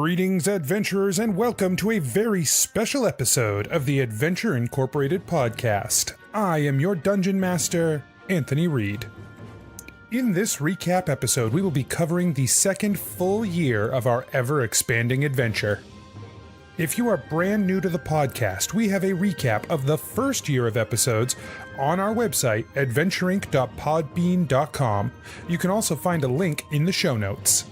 Greetings, adventurers, and welcome to a very special episode of the Adventure Incorporated podcast. I am your Dungeon Master, Anthony Reed. In this recap episode, we will be covering the second full year of our ever-expanding adventure. If you are brand new to the podcast, we have a recap of the first year of episodes on our website, adventureinc.podbean.com. You can also find a link in the show notes.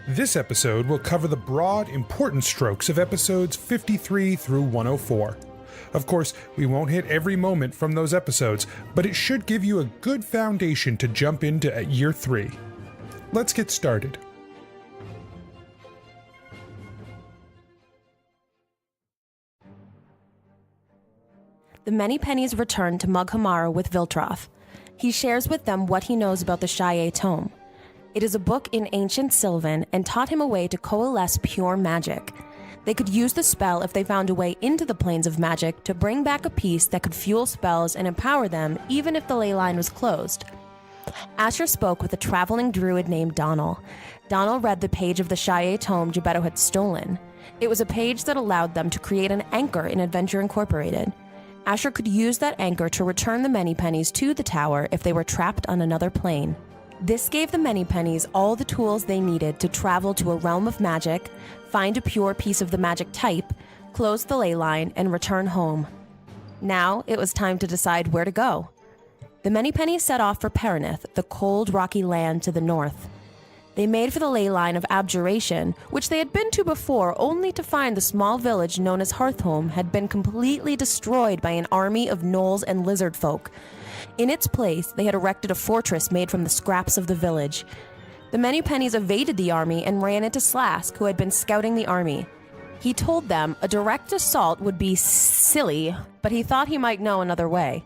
This episode will cover the broad, important strokes of episodes 53 through 104. Of course, we won't hit every moment from those episodes, but it should give you a good foundation to jump into at year 3. Let's get started. The Manypennies return to Mughamara with Viltroth. He shares with them what he knows about the Shai Tome. It is a book in ancient Sylvan and taught him a way to coalesce pure magic. They could use the spell if they found a way into the planes of magic to bring back a piece that could fuel spells and empower them even if the ley line was closed. Asher spoke with a traveling druid named Donal. Donal read the page of the Shai Tome Gebetto had stolen. It was a page that allowed them to create an anchor in Adventure Incorporated. Asher could use that anchor to return the Manypennies to the tower if they were trapped on another plane. This gave the Manypennies all the tools they needed to travel to a realm of magic, find a pure piece of the magic type, close the ley line, and return home. Now it was time to decide where to go. The Manypennies set off for Perenith, the cold, rocky land to the north. They made for the ley line of Abjuration, which they had been to before, only to find the small village known as Hearthhome had been completely destroyed by an army of gnolls and lizard folk. In its place, they had erected a fortress made from the scraps of the village. The Manypennies evaded the army and ran into Slask, who had been scouting the army. He told them a direct assault would be silly, but he thought he might know another way.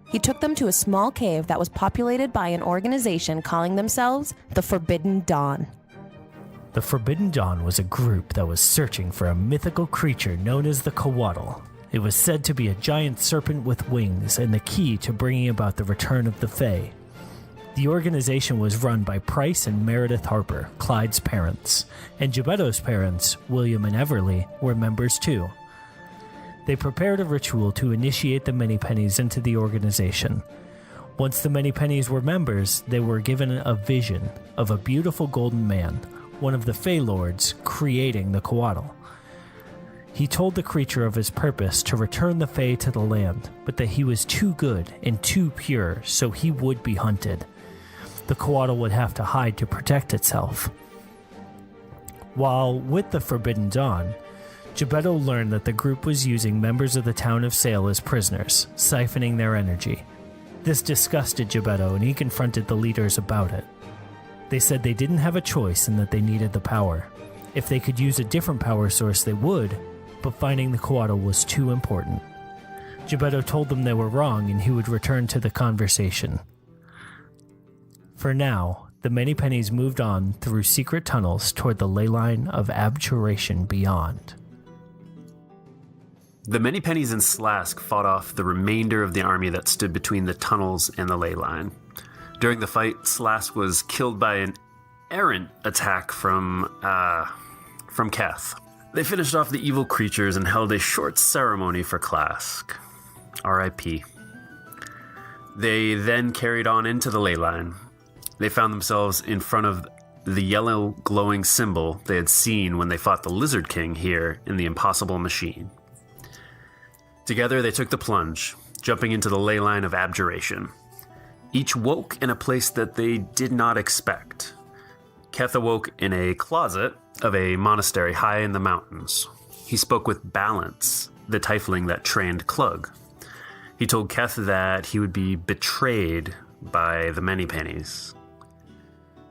He took them to a small cave that was populated by an organization calling themselves the Forbidden Dawn. The Forbidden Dawn was a group that was searching for a mythical creature known as the Coatl. It was said to be a giant serpent with wings and the key to bringing about the return of the Fae. The organization was run by Price and Meredith Harper, Clyde's parents, and Gebetto's parents, William and Everly, were members too. They prepared a ritual to initiate the Manypennies into the organization. Once the Manypennies were members, they were given a vision of a beautiful golden man, one of the Fae Lords, creating the Coatl. He told the creature of his purpose to return the Fae to the land, but that he was too good and too pure, so he would be hunted. The Coatl would have to hide to protect itself. While with the Forbidden Dawn, Gebetto learned that the group was using members of the town of Sale as prisoners, siphoning their energy. This disgusted Gebetto, and he confronted the leaders about it. They said they didn't have a choice and that they needed the power. If they could use a different power source, they would, but finding the Coatl was too important. Gebetto told them they were wrong and he would return to the conversation. For now, the Manypennies moved on through secret tunnels toward the ley line of Abjuration beyond. The Manypennies and Slask fought off the remainder of the army that stood between the tunnels and the ley line. During the fight, Slask was killed by an errant attack from Keth. They finished off the evil creatures and held a short ceremony for Slask. R.I.P. They then carried on into the ley line. They found themselves in front of the yellow glowing symbol they had seen when they fought the Lizard King here in the Impossible Machine. Together, they took the plunge, jumping into the ley line of Abjuration. Each woke in a place that they did not expect. Keth awoke in a closet of a monastery high in the mountains. He spoke with Balance, the tiefling that trained Klug. He told Keth that he would be betrayed by the Manypennies.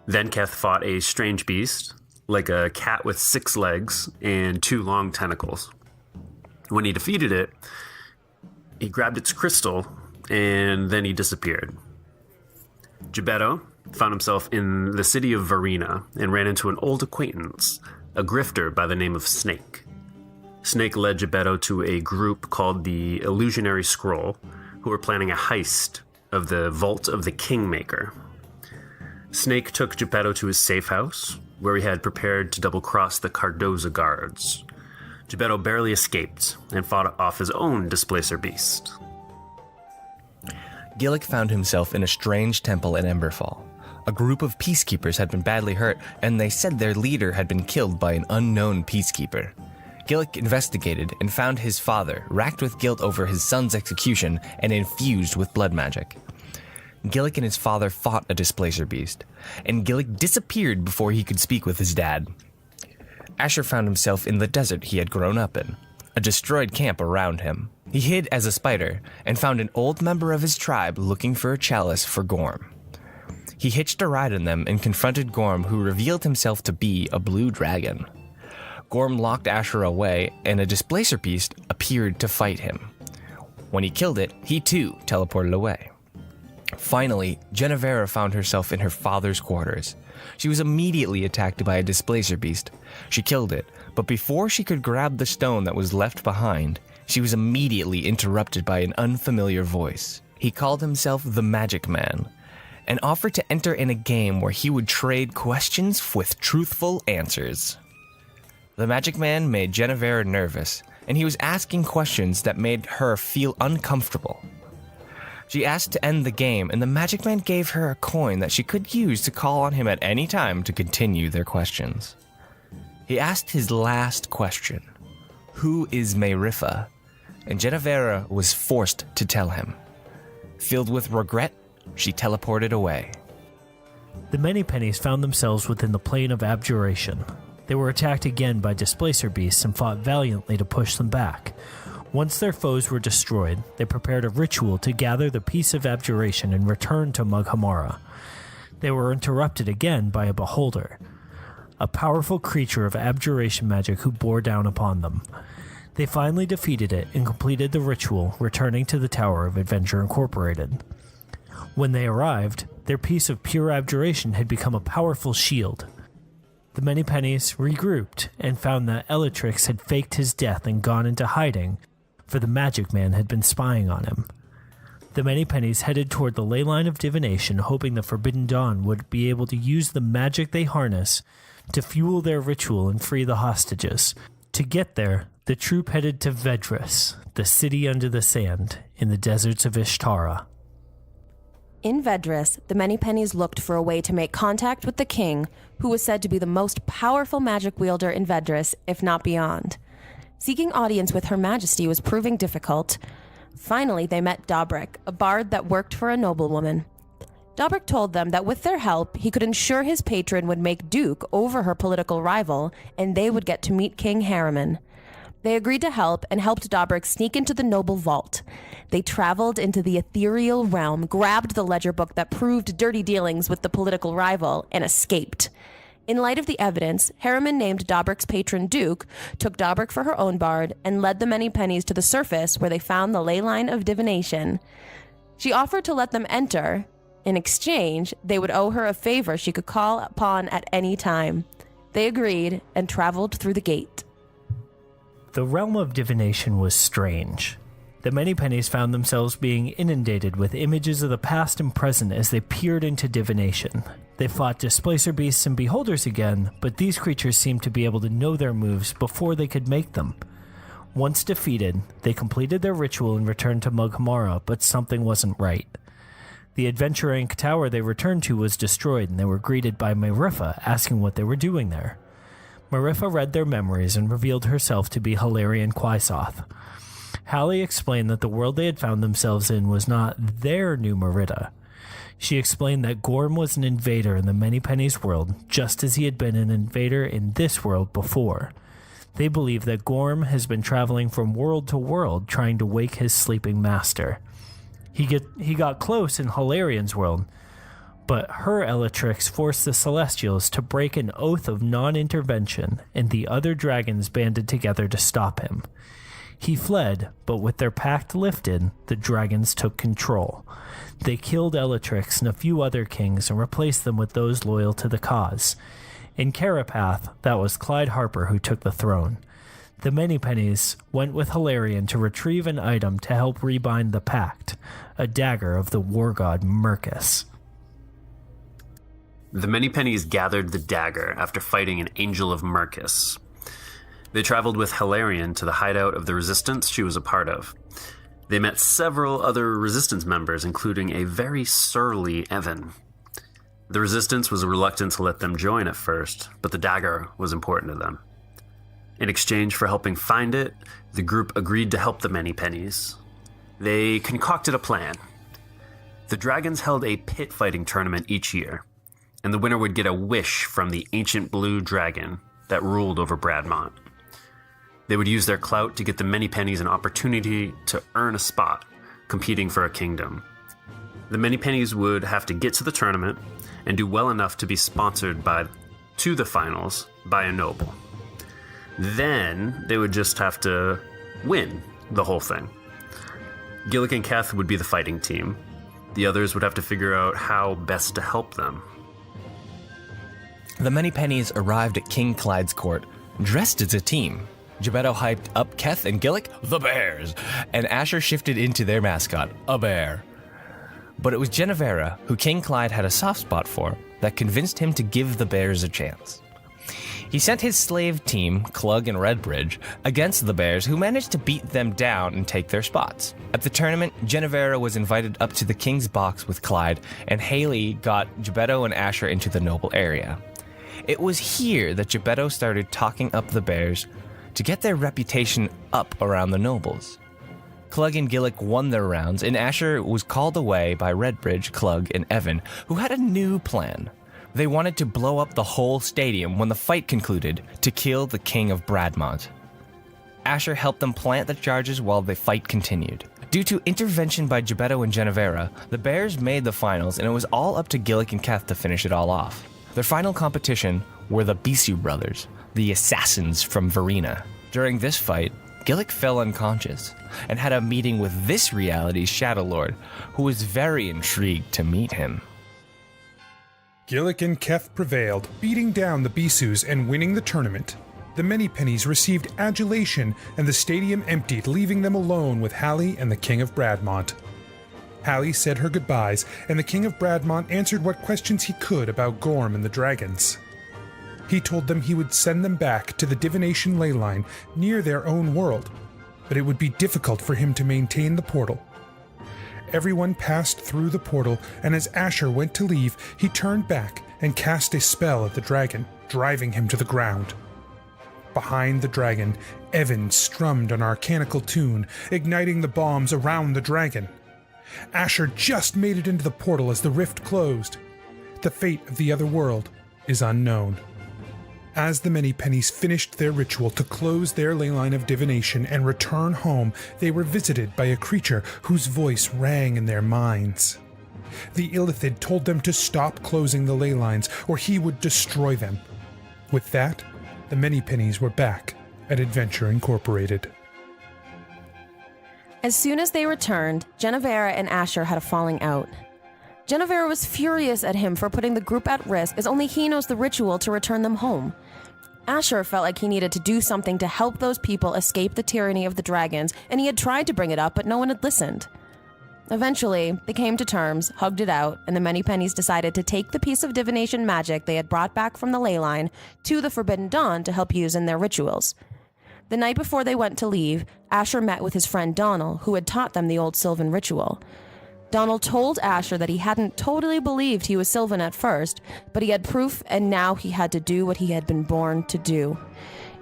Then Keth fought a strange beast, like a cat with 6 legs and 2 long tentacles. When he defeated it, he grabbed its crystal, and then he disappeared. Gebetto found himself in the city of Varina and ran into an old acquaintance, a grifter by the name of Snake. Snake led Gebetto to a group called the Illusionary Scroll, who were planning a heist of the Vault of the Kingmaker. Snake took Geppetto to his safe house, where he had prepared to double-cross the Cardoza guards. Geppetto barely escaped and fought off his own displacer beast. Gillick found himself in a strange temple in Emberfall. A group of peacekeepers had been badly hurt, and they said their leader had been killed by an unknown peacekeeper. Gillick investigated and found his father, racked with guilt over his son's execution and infused with blood magic. Gillick and his father fought a displacer beast, and Gillick disappeared before he could speak with his dad. Asher found himself in the desert he had grown up in, a destroyed camp around him. He hid as a spider and found an old member of his tribe looking for a chalice for Gorm. He hitched a ride on them and confronted Gorm, who revealed himself to be a blue dragon. Gorm locked Asher away, and a displacer beast appeared to fight him. When he killed it, he too teleported away. Finally, Genevera found herself in her father's quarters. She was immediately attacked by a displacer beast. She killed it, but before she could grab the stone that was left behind, she was immediately interrupted by an unfamiliar voice. He called himself the Magic Man, and offered to enter in a game where he would trade questions with truthful answers. The Magic Man made Genevera nervous, and he was asking questions that made her feel uncomfortable. She asked to end the game, and the Magic Man gave her a coin that she could use to call on him at any time to continue their questions. He asked his last question, "Who is Mayrifa?" And Genevera was forced to tell him. Filled with regret, she teleported away. The Manypennies found themselves within the plane of abjuration. They were attacked again by displacer beasts and fought valiantly to push them back. Once their foes were destroyed, they prepared a ritual to gather the piece of abjuration and return to Mughamara. They were interrupted again by a beholder, a powerful creature of abjuration magic who bore down upon them. They finally defeated it and completed the ritual, returning to the Tower of Adventure Incorporated. When they arrived, their piece of pure abjuration had become a powerful shield. The Manypennies regrouped and found that Elatrix had faked his death and gone into hiding, for the Magic Man had been spying on him. The Manypennies headed toward the Leyline of Divination, hoping the Forbidden Dawn would be able to use the magic they harness to fuel their ritual and free the hostages. To get there, the troop headed to Vedris, the city under the sand, in the deserts of Ishtara. In Vedris, the Manypennies looked for a way to make contact with the king, who was said to be the most powerful magic wielder in Vedris, if not beyond. Seeking audience with Her Majesty was proving difficult. Finally, they met Dobrik, a bard that worked for a noblewoman. Dobrik told them that with their help, he could ensure his patron would make Duke over her political rival, and they would get to meet King Harriman. They agreed to help and helped Dobrik sneak into the noble vault. They traveled into the ethereal realm, grabbed the ledger book that proved dirty dealings with the political rival, and escaped. In light of the evidence, Harriman named Dobrik's patron Duke, took Dobrik for her own bard, and led the Manypennies to the surface where they found the Leyline of Divination. She offered to let them enter. In exchange, they would owe her a favor she could call upon at any time. They agreed and traveled through the gate. The realm of divination was strange. The Manypennies found themselves being inundated with images of the past and present as they peered into divination. They fought displacer beasts and beholders again, but these creatures seemed to be able to know their moves before they could make them. Once defeated, they completed their ritual and returned to Mughamara, but something wasn't right. The Adventure Inc. tower they returned to was destroyed, and they were greeted by Mayrifa, asking what they were doing there. Mayrifa read their memories and revealed herself to be Hilarion Quaisoth. Hallie explained that the world they had found themselves in was not their new Merida. She explained that Gorm was an invader in the Manypennies world, just as he had been an invader in this world before. They believe that Gorm has been traveling from world to world trying to wake his sleeping master. He got close in Hilarion's world, but her Elatrix forced the Celestials to break an oath of non-intervention, and the other dragons banded together to stop him. He fled, but with their pact lifted, the dragons took control. They killed Elatrix and a few other kings and replaced them with those loyal to the cause. In Carapath, that was Clyde Harper who took the throne. The Manypennies went with Hilarion to retrieve an item to help rebind the pact, a dagger of the war god Mercus. the Manypennies gathered the dagger after fighting an Angel of Mercus. They traveled with Hilarion to the hideout of the Resistance she was a part of. They met several other Resistance members, including a very surly Evan. The Resistance was reluctant to let them join at first, but the dagger was important to them. In exchange for helping find it, the group agreed to help the Manypennies. They concocted a plan. The dragons held a pit fighting tournament each year, and the winner would get a wish from the ancient blue dragon that ruled over Bradmont. They would use their clout to get the Manypennies an opportunity to earn a spot, competing for a kingdom. The Manypennies would have to get to the tournament and do well enough to be sponsored to the finals by a noble. Then they would just have to win the whole thing. Gillick and Keth would be the fighting team. The others would have to figure out how best to help them. The Manypennies arrived at King Clyde's court, dressed as a team. Geppetto hyped up Keth and Gillick, the Bears, and Asher shifted into their mascot, a bear. But it was Genevera, who King Clyde had a soft spot for, that convinced him to give the Bears a chance. He sent his slave team, Clug and Redbridge, against the Bears, who managed to beat them down and take their spots. At the tournament, Genevera was invited up to the King's box with Clyde, and Haley got Geppetto and Asher into the noble area. It was here that Geppetto started talking up the Bears to get their reputation up around the nobles. Clug and Gillick won their rounds, and Asher was called away by Redbridge, Clug, and Evan, who had a new plan. They wanted to blow up the whole stadium when the fight concluded to kill the King of Bradmont. Asher helped them plant the charges while the fight continued. Due to intervention by Geppetto and Genevera, the Bears made the finals, and it was all up to Gillick and Keth to finish it all off. Their final competition were the Bisu brothers, the assassins from Verena. During this fight, Gillick fell unconscious and had a meeting with this reality's Shadow Lord, who was very intrigued to meet him. Gillick and Keth prevailed, beating down the Bisus and winning the tournament. The Manypennies received adulation, and the stadium emptied, leaving them alone with Hallie and the King of Bradmont. Hallie said her goodbyes, and the King of Bradmont answered what questions he could about Gorm and the dragons. He told them he would send them back to the divination Leyline near their own world, but it would be difficult for him to maintain the portal. Everyone passed through the portal, and as Asher went to leave, he turned back and cast a spell at the dragon, driving him to the ground. Behind the dragon, Evan strummed an arcanical tune, igniting the bombs around the dragon. Asher just made it into the portal as the rift closed. The fate of the other world is unknown. As the Manypennies finished their ritual to close their ley line of divination and return home, they were visited by a creature whose voice rang in their minds. The Illithid told them to stop closing the ley lines, or he would destroy them. With that, the Manypennies were back at Adventure Incorporated. As soon as they returned, Genevera and Asher had a falling out. Genevera was furious at him for putting the group at risk, as only he knows the ritual to return them home. Asher felt like he needed to do something to help those people escape the tyranny of the dragons, and he had tried to bring it up, but no one had listened. Eventually, they came to terms, hugged it out, and the Manypennies decided to take the piece of divination magic they had brought back from the ley line to the Forbidden Dawn to help use in their rituals. The night before they went to leave, Asher met with his friend Donald, who had taught them the old Sylvan ritual. Donald told Asher that he hadn't totally believed he was Sylvan at first, but he had proof, and now he had to do what he had been born to do.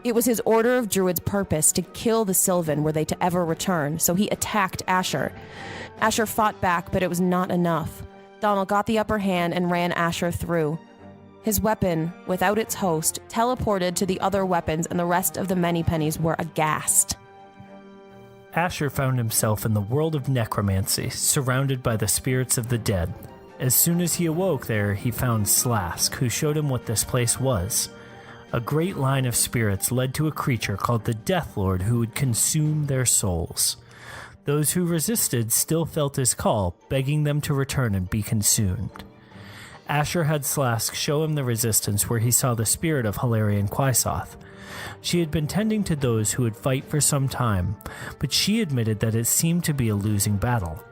It was his Order of Druids' purpose to kill the Sylvan were they to ever return, so he attacked Asher. Asher fought back, but it was not enough. Donald got the upper hand and ran Asher through. His weapon, without its host, teleported to the other weapons, and the rest of the Manypennies were aghast. Asher found himself in the world of necromancy, surrounded by the spirits of the dead. As soon as he awoke there, he found Slask, who showed him what this place was. A great line of spirits led to a creature called the Death Lord who would consume their souls. Those who resisted still felt his call, begging them to return and be consumed. Asher had Slask show him the resistance where he saw the spirit of Hilarion Quaisoth. She had been tending to those who would fight for some time, but she admitted that it seemed to be a losing battle.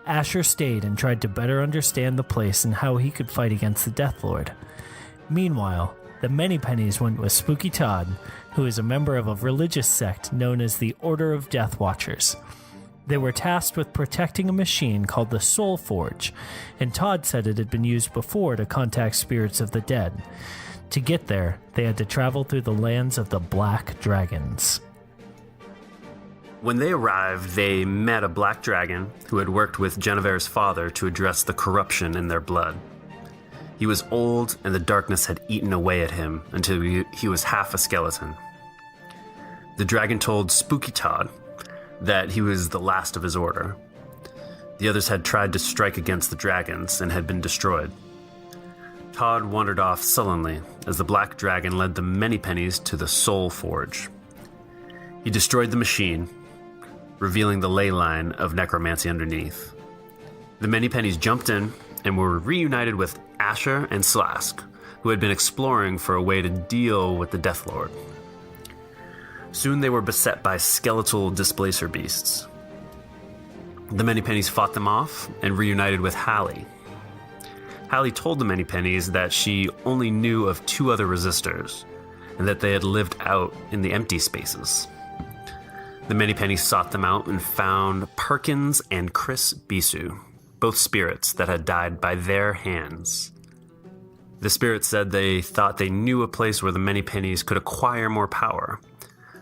Asher stayed and tried to better understand the place and how he could fight against the Death Lord. Meanwhile, the Manypennies went with Spooky Todd, who is a member of a religious sect known as the Order of Death Watchers. They were tasked with protecting a machine called the Soul Forge, and Todd said it had been used before to contact spirits of the dead. To get there, they had to travel through the lands of the Black Dragons. When they arrived, they met a black dragon who had worked with Genevieve's father to address the corruption in their blood. He was old, and the darkness had eaten away at him until he was half a skeleton. The dragon told Spooky Todd that he was the last of his order. The others had tried to strike against the dragons and had been destroyed. Todd wandered off sullenly as the black dragon led the Manypennies to the Soul Forge. He destroyed the machine, revealing the ley line of necromancy underneath. The Manypennies jumped in and were reunited with Asher and Slask, who had been exploring for a way to deal with the Death Lord. Soon they were beset by skeletal displacer beasts. The Manypennies fought them off and reunited with Hallie. Hallie told the Manypennies that she only knew of 2 other resistors, and that they had lived out in the empty spaces. The Manypennies sought them out and found Perkins and Chris Bisu, both spirits that had died by their hands. The spirits said they thought they knew a place where the Manypennies could acquire more power,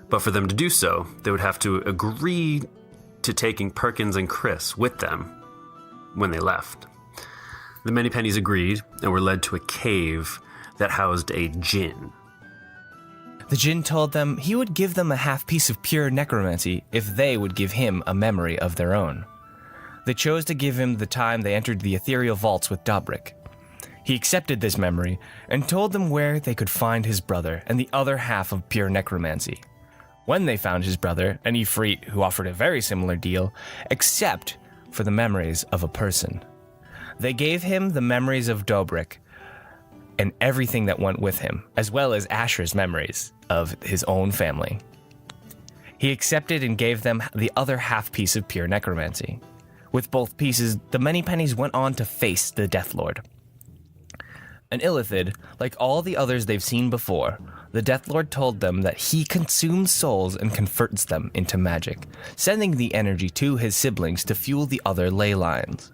but for them to do so, they would have to agree to taking Perkins and Chris with them when they left. The Manypennies agreed and were led to a cave that housed a djinn. The djinn told them he would give them a half piece of pure necromancy if they would give him a memory of their own. They chose to give him the time they entered the ethereal vaults with Dobrik. He accepted this memory and told them where they could find his brother and the other half of pure necromancy. When they found his brother, an Ifrit who offered a very similar deal, except for the memories of a person. They gave him the memories of Dobrik and everything that went with him, as well as Asher's memories of his own family. He accepted and gave them the other half piece of pure necromancy. With both pieces, the Manypennies went on to face the Death Lord. An Illithid, like all the others they've seen before, the Death Lord told them that he consumes souls and converts them into magic, sending the energy to his siblings to fuel the other ley lines.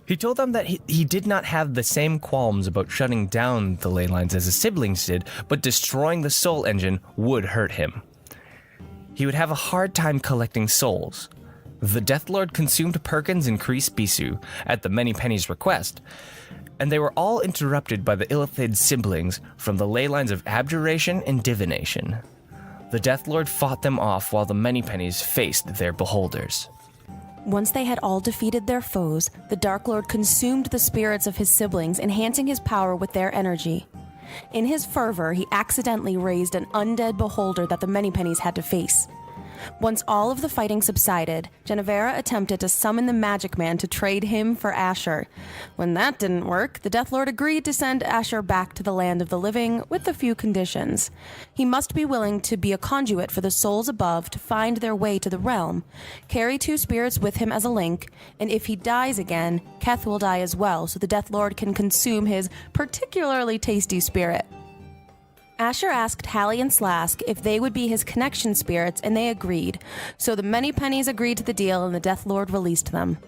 He told them that he did not have the same qualms about shutting down the ley lines as his siblings did, but destroying the soul engine would hurt him. He would have a hard time collecting souls. The Death Lord consumed Perkins and Chris Bisu at the Manypennies' request, and they were all interrupted by the Illithid siblings from the ley lines of abjuration and divination. The Death Lord fought them off while the Manypennies faced their beholders. Once they had all defeated their foes, the Dark Lord consumed the spirits of his siblings, enhancing his power with their energy. In his fervor, he accidentally raised an undead beholder that the Manypennies had to face. Once all of the fighting subsided, Genevera attempted to summon the Magic Man to trade him for Asher. When that didn't work, the Death Lord agreed to send Asher back to the land of the living with a few conditions. He must be willing to be a conduit for the souls above to find their way to the realm, carry 2 spirits with him as a link, and if he dies again, Keth will die as well, so the Death Lord can consume his particularly tasty spirit. Asher asked Hallie and Slask if they would be his connection spirits, and they agreed. So the Manypennies agreed to the deal, and the Death Lord released them.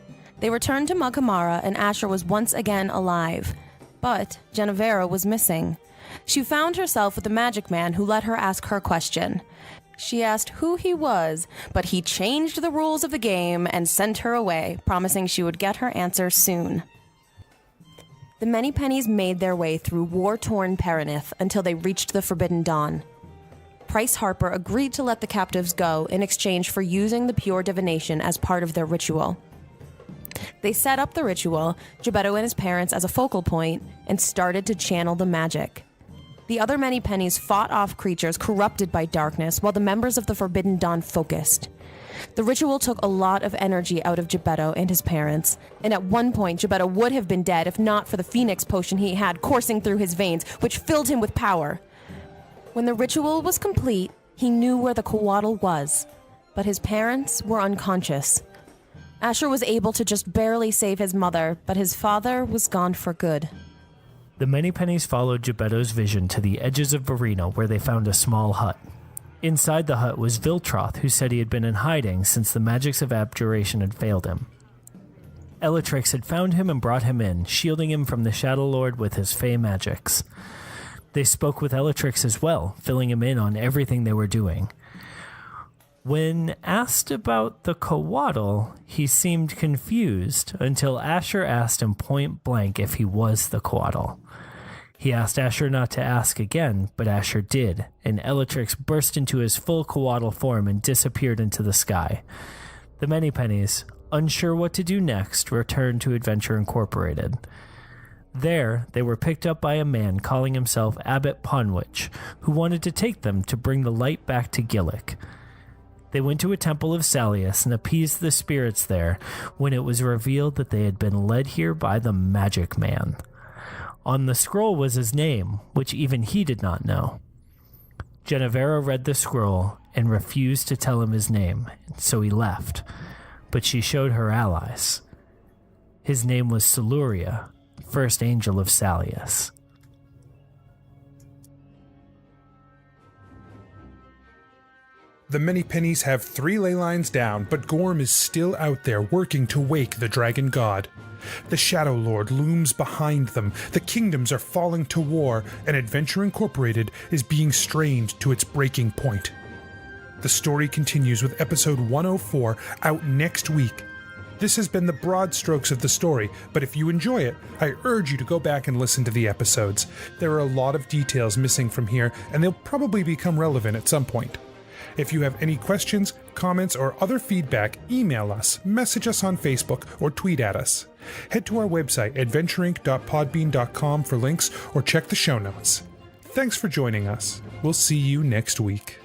They returned to Mughamara, and Asher was once again alive. But Genevera was missing. She found herself with the Magic Man, who let her ask her question. She asked who he was, but he changed the rules of the game and sent her away, promising she would get her answer soon. The Manypennies made their way through war-torn Perenith until they reached the Forbidden Dawn. Price Harper agreed to let the captives go in exchange for using the pure divination as part of their ritual. They set up the ritual, Gebetto and his parents as a focal point, and started to channel the magic. The other Manypennies fought off creatures corrupted by darkness while the members of the Forbidden Dawn focused. The ritual took a lot of energy out of Gebetto and his parents, and at one point Gebetto would have been dead if not for the Phoenix potion he had coursing through his veins, which filled him with power. When the ritual was complete, he knew where the Coatl was, but his parents were unconscious. Asher was able to just barely save his mother, but his father was gone for good. The Many Pennies followed Geppetto's vision to the edges of Verena, where they found a small hut. Inside the hut was Viltroth, who said he had been in hiding since the magics of abjuration had failed him. Elatrix had found him and brought him in, shielding him from the Shadow Lord with his fey magics. They spoke with Elatrix as well, filling him in on everything they were doing. When asked about the Coatl, he seemed confused until Asher asked him point blank if he was the Coatl. He asked Asher not to ask again, but Asher did, and Elatrix burst into his full Coatl form and disappeared into the sky. The Many Pennies, unsure what to do next, returned to Adventure Incorporated. There, they were picked up by a man calling himself Abbot Ponwich, who wanted to take them to bring the light back to Gillick. They went to a temple of Salius and appeased the spirits there when it was revealed that they had been led here by the Magic Man. On the scroll was his name, which even he did not know. Genevera read the scroll and refused to tell him his name, so he left, but she showed her allies. His name was Siluria, first angel of Salius. The Many Pennies have 3 ley lines down, but Gorm is still out there working to wake the dragon god. The Shadow Lord looms behind them, the kingdoms are falling to war, and Adventure Incorporated is being strained to its breaking point. The story continues with episode 104 out next week. This has been the broad strokes of the story, but if you enjoy it, I urge you to go back and listen to the episodes. There are a lot of details missing from here, and they'll probably become relevant at some point. If you have any questions, comments, or other feedback, email us, message us on Facebook, or tweet at us. Head to our website, adventureinc.podbean.com for links, or check the show notes. Thanks for joining us. We'll see you next week.